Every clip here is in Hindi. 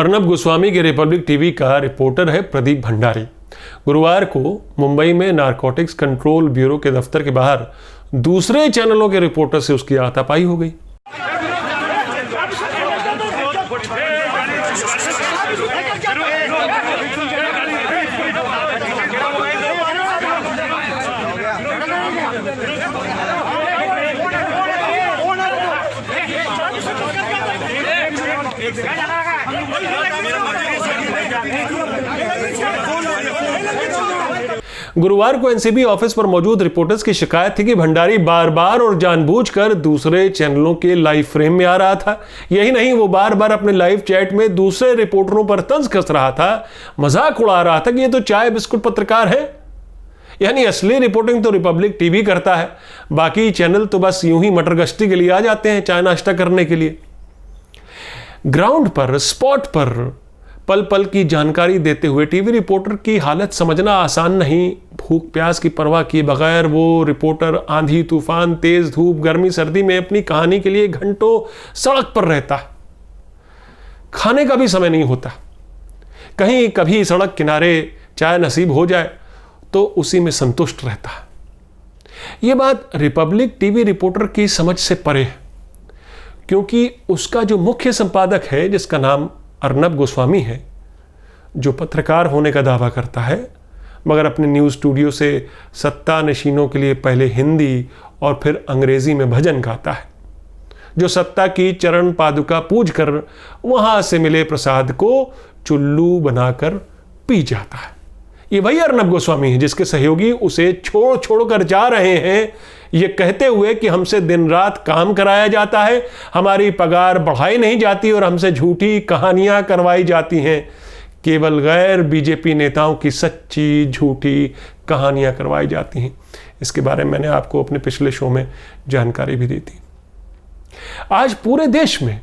अर्नब गोस्वामी के रिपब्लिक टीवी का रिपोर्टर है प्रदीप भंडारी। गुरुवार को मुंबई में नारकोटिक्स कंट्रोल ब्यूरो के दफ्तर के बाहर दूसरे चैनलों के रिपोर्टर से उसकी हाथापाई हो गई। गुरुवार को एनसीबी ऑफिस पर मौजूद रिपोर्टर्स की शिकायत थी कि भंडारी बार बार और जानबूझकर दूसरे चैनलों के लाइव फ्रेम में आ रहा था। यही नहीं, वो बार बार अपने लाइव चैट में दूसरे रिपोर्टरों पर तंज कस रहा था, मजाक उड़ा रहा था कि ये तो चाय बिस्कुट पत्रकार है। यानी असली रिपोर्टिंग तो रिपब्लिक टीवी करता है, बाकी चैनल तो बस यूं ही मटर गश्ती के लिए आ जाते हैं, चाय नाश्ता करने के लिए। ग्राउंड पर, स्पॉट पर पल पल की जानकारी देते हुए टीवी रिपोर्टर की हालत समझना आसान नहीं। भूख प्यास की परवाह किए बगैर वो रिपोर्टर आंधी तूफान, तेज धूप, गर्मी सर्दी में अपनी कहानी के लिए घंटों सड़क पर रहता है। खाने का भी समय नहीं होता। कहीं कभी सड़क किनारे चाय नसीब हो जाए तो उसी में संतुष्ट रहता है। यह बात रिपब्लिक टीवी रिपोर्टर की समझ से परे है, क्योंकि उसका जो मुख्य संपादक है, जिसका नाम अर्नब गोस्वामी है, जो पत्रकार होने का दावा करता है मगर अपने न्यूज़ स्टूडियो से सत्ता नशीनों के लिए पहले हिंदी और फिर अंग्रेजी में भजन गाता है, जो सत्ता की चरण पादुका पूज कर वहां से मिले प्रसाद को चुल्लू बनाकर पी जाता है। ये वही अर्नब गोस्वामी है जिसके सहयोगी उसे छोड़ छोड़ कर जा रहे हैं, ये कहते हुए कि हमसे दिन रात काम कराया जाता है, हमारी पगार बढ़ाई नहीं जाती और हमसे झूठी कहानियां करवाई जाती हैं। केवल गैर बीजेपी नेताओं की सच्ची झूठी कहानियां करवाई जाती हैं। इसके बारे में मैंने आपको अपने पिछले शो में जानकारी भी दी थी। आज पूरे देश में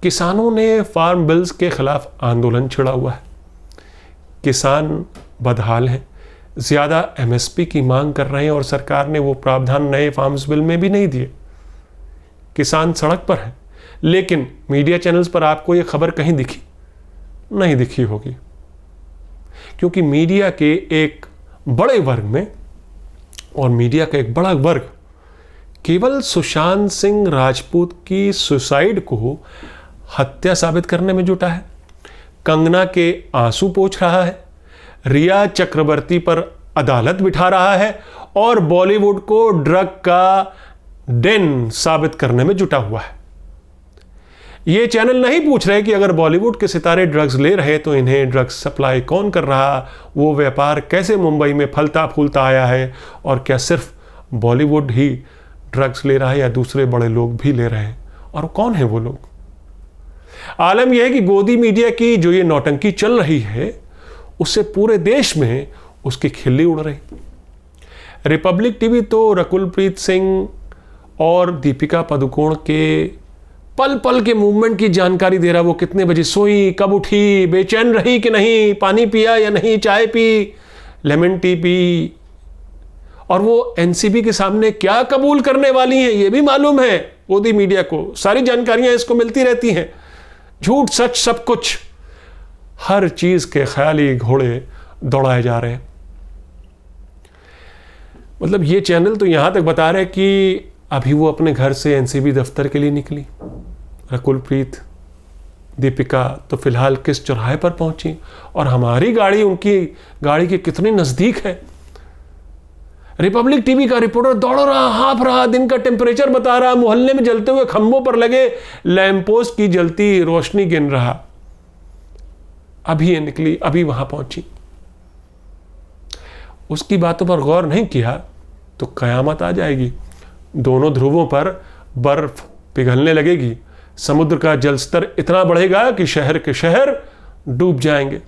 किसानों ने फार्म बिल्स के खिलाफ आंदोलन छिड़ा हुआ है। किसान बदहाल हैं, ज़्यादा एमएसपी की मांग कर रहे हैं और सरकार ने वो प्रावधान नए फार्म्स बिल में भी नहीं दिए। किसान सड़क पर हैं, लेकिन मीडिया चैनल्स पर आपको ये खबर कहीं दिखी नहीं दिखी होगी, क्योंकि मीडिया के एक बड़े वर्ग में, और मीडिया का एक बड़ा वर्ग केवल सुशांत सिंह राजपूत की सुसाइड को हत्या साबित करने में जुटा है, कंगना के आंसू पोंछ रहा है, रिया चक्रवर्ती पर अदालत बिठा रहा है और बॉलीवुड को ड्रग का डेन साबित करने में जुटा हुआ है। ये चैनल नहीं पूछ रहे कि अगर बॉलीवुड के सितारे ड्रग्स ले रहे तो इन्हें ड्रग्स सप्लाई कौन कर रहा, वो व्यापार कैसे मुंबई में फलता फूलता आया है, और क्या सिर्फ बॉलीवुड ही ड्रग्स ले रहा है या दूसरे बड़े लोग भी ले रहे हैं, और कौन है वो लोग। आलम यह है कि गोदी मीडिया की जो ये नौटंकी चल रही है उससे पूरे देश में उसकी खिल्ली उड़ रही। रिपब्लिक टीवी तो रकुलप्रीत सिंह और दीपिका पादुकोण के पल पल के मूवमेंट की जानकारी दे रहा। वो कितने बजे सोई, कब उठी, बेचैन रही कि नहीं, पानी पिया या नहीं, चाय पी, लेमन टी पी, और वो एनसीबी के सामने क्या कबूल करने वाली हैं ये भी मालूम है गोदी मीडिया को। सारी जानकारियां इसको मिलती रहती हैं, झूठ सच सब कुछ, हर चीज के ख्याली घोड़े दौड़ाए जा रहे हैं। मतलब ये चैनल तो यहां तक बता रहे कि अभी वो अपने घर से एनसीबी दफ्तर के लिए निकली, रकुलप्रीत दीपिका तो फिलहाल किस चौराहे पर पहुंची, और हमारी गाड़ी उनकी गाड़ी के कितने नजदीक है। रिपब्लिक टीवी का रिपोर्टर दौड़ रहा, हाँफ रहा, दिन का टेम्परेचर बता रहा, मोहल्ले में जलते हुए खंभों पर लगे लैंपपोस्ट की जलती रोशनी गिन रहा। अभी ये निकली, अभी वहां पहुंची। उसकी बातों पर गौर नहीं किया तो कयामत आ जाएगी। दोनों ध्रुवों पर बर्फ पिघलने लगेगी, समुद्र का जलस्तर इतना बढ़ेगा कि शहर के शहर डूब जाएंगे।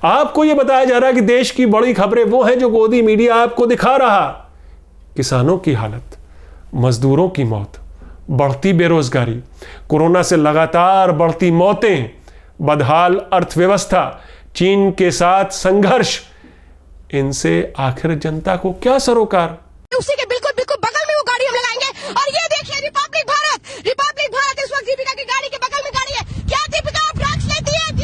आपको यह बताया जा रहा है कि देश की बड़ी खबरें वो हैं जो गोदी मीडिया आपको दिखा रहा। किसानों की हालत, मजदूरों की मौत, बढ़ती बेरोजगारी, कोरोना से लगातार बढ़ती मौतें, बदहाल अर्थव्यवस्था, चीन के साथ संघर्ष, इनसे आखिर जनता को क्या सरोकार। उसी के बिल्कुल बिल्कुल बगल में वो गाड़ी हम लगाएंगे, और ये देखिए रिपब्लिक भारत इस वक्त दीपिका की गाड़ी के बगल में गाड़ी है। क्या दीपिका आप ड्रग्स लेती है?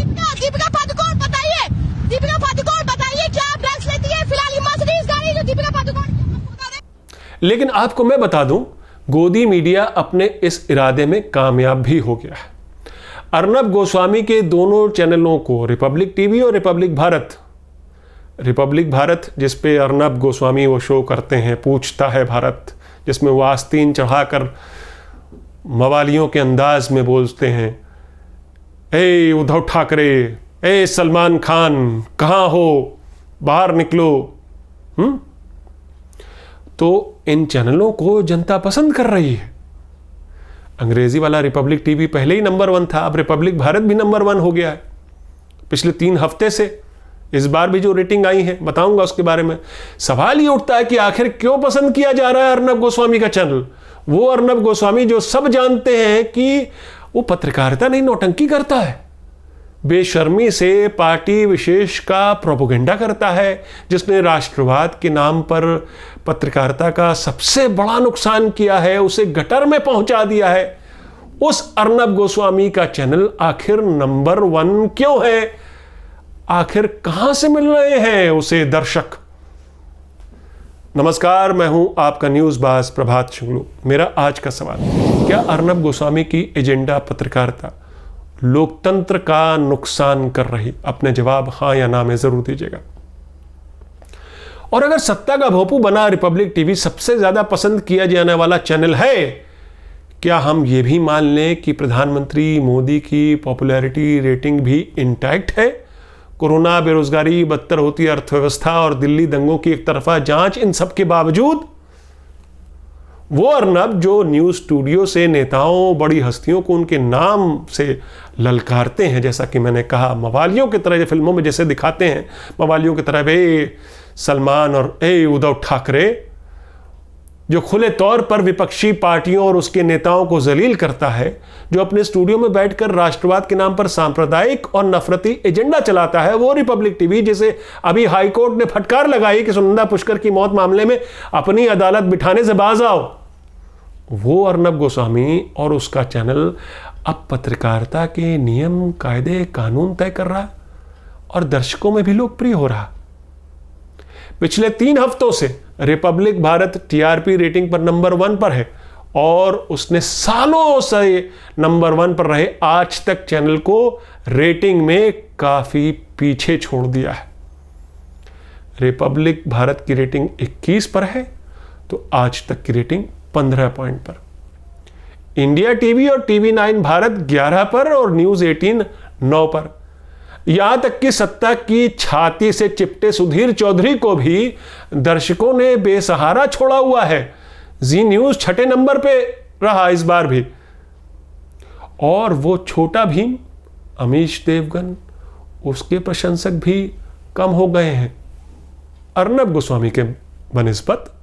लेकिन आपको मैं बता दूं, गोदी मीडिया अपने इस इरादे में कामयाब भी हो गया है। अर्नब गोस्वामी के दोनों चैनलों को, रिपब्लिक टीवी और रिपब्लिक भारत जिस पे अर्नब गोस्वामी वो शो करते हैं, पूछता है भारत, जिसमें वो आस्तीन चढ़ाकर मवालियों के अंदाज में बोलते हैं, ए उद्धव ठाकरे, ए सलमान खान, कहाँ हो, बाहर निकलो। तो इन चैनलों को जनता पसंद कर रही है। अंग्रेजी वाला रिपब्लिक टीवी पहले ही नंबर 1 था, अब रिपब्लिक भारत भी नंबर 1 हो गया है पिछले 3 हफ्ते से। इस बार भी जो रेटिंग आई है बताऊंगा उसके बारे में। सवाल ये उठता है कि आखिर क्यों पसंद किया जा रहा है अर्नब गोस्वामी का चैनल? वो अर्नब गोस्वामी जो सब जानते हैं कि वो पत्रकारिता नहीं, नौटंकी करता है, बेशर्मी से पार्टी विशेष का प्रोपेगेंडा करता है, जिसने राष्ट्रवाद के नाम पर पत्रकारिता का सबसे बड़ा नुकसान किया है, उसे गटर में पहुंचा दिया है। उस अर्नब गोस्वामी का चैनल आखिर नंबर 1 क्यों है? आखिर कहां से मिल रहे हैं उसे दर्शक? नमस्कार, मैं हूं आपका न्यूज़ बाज प्रभात शुक्लू। मेरा आज का सवाल, क्या अर्नब गोस्वामी की एजेंडा पत्रकारिता लोकतंत्र का नुकसान कर रही? अपने जवाब हां या ना में जरूर दीजिएगा। और अगर सत्ता का भोंपू बना रिपब्लिक टीवी सबसे ज्यादा पसंद किया जाने वाला चैनल है, क्या हम ये भी मान लें कि प्रधानमंत्री मोदी की पॉपुलैरिटी रेटिंग भी इंटैक्ट है? कोरोना, बेरोजगारी, बदतर होती अर्थव्यवस्था और दिल्ली दंगों की एक तरफा जांच, इन सब के बावजूद वो अर्नब जो न्यूज़ स्टूडियो से नेताओं, बड़ी हस्तियों को उनके नाम से ललकारते हैं, जैसा कि मैंने कहा, मवालियों की तरह फिल्मों में जैसे दिखाते हैं, मवालियों की तरह ए सलमान और ए उद्धव ठाकरे, जो खुले तौर पर विपक्षी पार्टियों और उसके नेताओं को जलील करता है, जो अपने स्टूडियो में बैठकर राष्ट्रवाद के नाम पर सांप्रदायिक और नफरती एजेंडा चलाता है, वो रिपब्लिक टीवी, जिसे अभी हाईकोर्ट ने फटकार लगाई कि सुनंदा पुष्कर की मौत मामले में अपनी अदालत बिठाने से बाज आओ, वो अर्नब गोस्वामी और उसका चैनल अब पत्रकारिता के नियम, कायदे, कानून तय कर रहा है और दर्शकों में भी लोकप्रिय हो रहा। पिछले 3 हफ्तों से रिपब्लिक भारत टीआरपी रेटिंग पर नंबर 1 पर है और उसने सालों से नंबर 1 पर रहे आज तक चैनल को रेटिंग में काफी पीछे छोड़ दिया है। रिपब्लिक भारत की रेटिंग 21 पर है तो आज तक की रेटिंग 15 पॉइंट पर। इंडिया टीवी और टीवी 9 भारत 11 पर और न्यूज 18 9 पर। यहां तक कि सत्ता की छाती से चिपटे सुधीर चौधरी को भी दर्शकों ने बेसहारा छोड़ा हुआ है। जी न्यूज 6ठे नंबर पे रहा इस बार भी। और वो छोटा भीम, अमीश देवगन, उसके प्रशंसक भी कम हो गए हैं अर्नब गोस्वामी के बनिस्बत।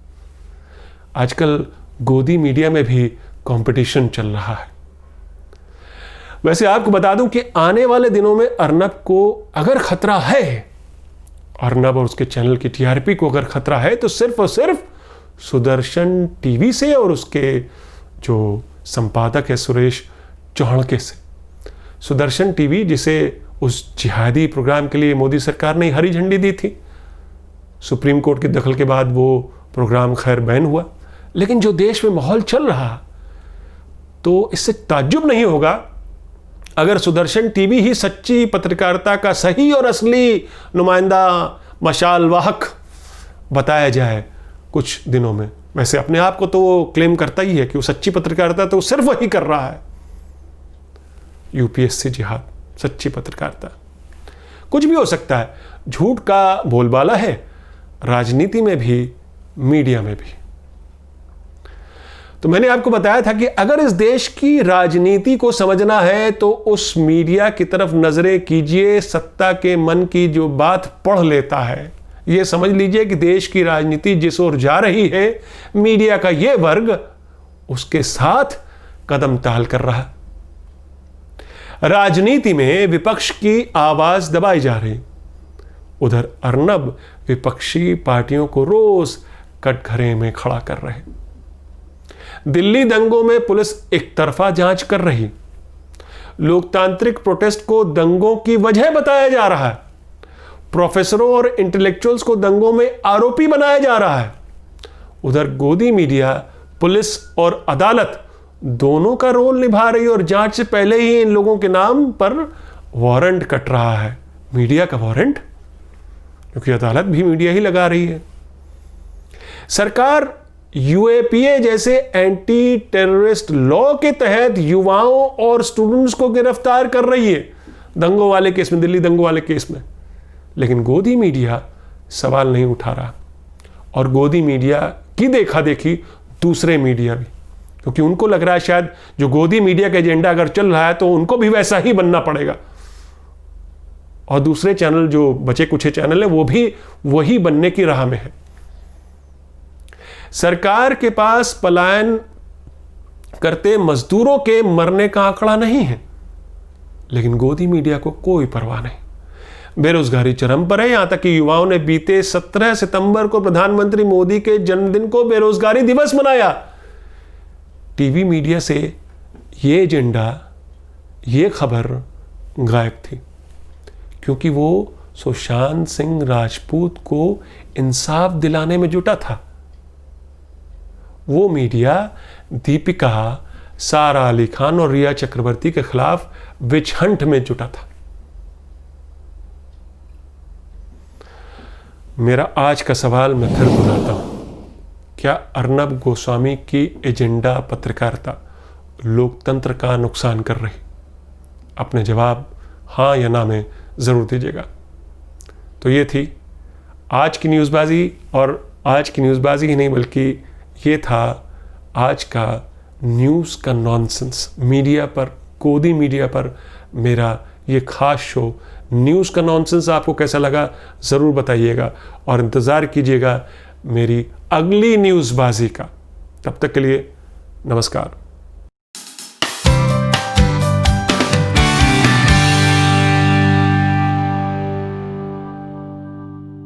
आजकल गोदी मीडिया में भी कंपटीशन चल रहा है। वैसे आपको बता दूं कि आने वाले दिनों में अर्नब को अगर खतरा है, अर्नब और उसके चैनल की टीआरपी को अगर खतरा है, तो सिर्फ और सिर्फ सुदर्शन टीवी से और उसके जो संपादक है सुरेश चौहानके से। सुदर्शन टीवी, जिसे उस जिहादी प्रोग्राम के लिए मोदी सरकार ने हरी झंडी दी थी, सुप्रीम कोर्ट की दखल के बाद वो प्रोग्राम खैर बैन हुआ, लेकिन जो देश में माहौल चल रहा, तो इससे ताज्जुब नहीं होगा अगर सुदर्शन टीवी ही सच्ची पत्रकारिता का सही और असली नुमाइंदा, मशाल वाहक बताया जाए कुछ दिनों में। वैसे अपने आप को तो वो क्लेम करता ही है कि वो सच्ची पत्रकारिता तो सिर्फ वही कर रहा है। यूपीएससी जिहाद, सच्ची पत्रकारिता। कुछ भी हो सकता है, झूठ का बोलबाला है राजनीति में भी, मीडिया में भी। तो मैंने आपको बताया था कि अगर इस देश की राजनीति को समझना है तो उस मीडिया की तरफ नजरें कीजिए, सत्ता के मन की जो बात पढ़ लेता है। यह समझ लीजिए कि देश की राजनीति जिस ओर जा रही है, मीडिया का यह वर्ग उसके साथ कदम ताल कर रहा। राजनीति में विपक्ष की आवाज दबाई जा रही, उधर अर्नब विपक्षी पार्टियों को रोज कटघरे में खड़ा कर रहे। दिल्ली दंगों में पुलिस एक तरफा जांच कर रही, लोकतांत्रिक प्रोटेस्ट को दंगों की वजह बताया जा रहा है, प्रोफेसरों और इंटेलेक्चुअल्स को दंगों में आरोपी बनाया जा रहा है, उधर गोदी मीडिया पुलिस और अदालत दोनों का रोल निभा रही है और जांच से पहले ही इन लोगों के नाम पर वारंट कट रहा है। मीडिया का वारंट, क्योंकि अदालत भी मीडिया ही लगा रही है। सरकार यूएपीए जैसे एंटी टेररिस्ट लॉ के तहत युवाओं और स्टूडेंट्स को गिरफ्तार कर रही है, दंगों वाले केस में, दिल्ली दंगों वाले केस में। लेकिन गोदी मीडिया सवाल नहीं उठा रहा, और गोदी मीडिया की देखा देखी दूसरे मीडिया भी, क्योंकि उनको लग रहा है शायद जो गोदी मीडिया का एजेंडा अगर चल रहा है तो उनको भी वैसा ही बनना पड़ेगा, और दूसरे चैनल जो बचे कुछ चैनल है वो भी वही बनने की राह में है। सरकार के पास पलायन करते मजदूरों के मरने का आंकड़ा नहीं है, लेकिन गोदी मीडिया को कोई परवाह नहीं। बेरोजगारी चरम पर है, यहां तक कि युवाओं ने बीते 17 सितंबर को प्रधानमंत्री मोदी के जन्मदिन को बेरोजगारी दिवस मनाया। टीवी मीडिया से ये एजेंडा, ये खबर गायब थी, क्योंकि वो सुशांत सिंह राजपूत को इंसाफ दिलाने में जुटा था। वो मीडिया दीपिका, सारा अली खान और रिया चक्रवर्ती के खिलाफ विच हंट में जुटा था। मेरा आज का सवाल मैं फिर दोहराता हूं, क्या अर्नब गोस्वामी की एजेंडा पत्रकारिता लोकतंत्र का नुकसान कर रही? अपने जवाब हाँ या ना में जरूर दीजिएगा। तो ये थी आज की न्यूज़बाजी, और आज की न्यूज़बाजी ही नहीं बल्कि ये था आज का न्यूज़ का नॉनसेंस। मीडिया पर, गोदी मीडिया पर मेरा ये खास शो न्यूज़ का नॉनसेंस आपको कैसा लगा ज़रूर बताइएगा, और इंतज़ार कीजिएगा मेरी अगली न्यूज़बाजी का। तब तक के लिए नमस्कार।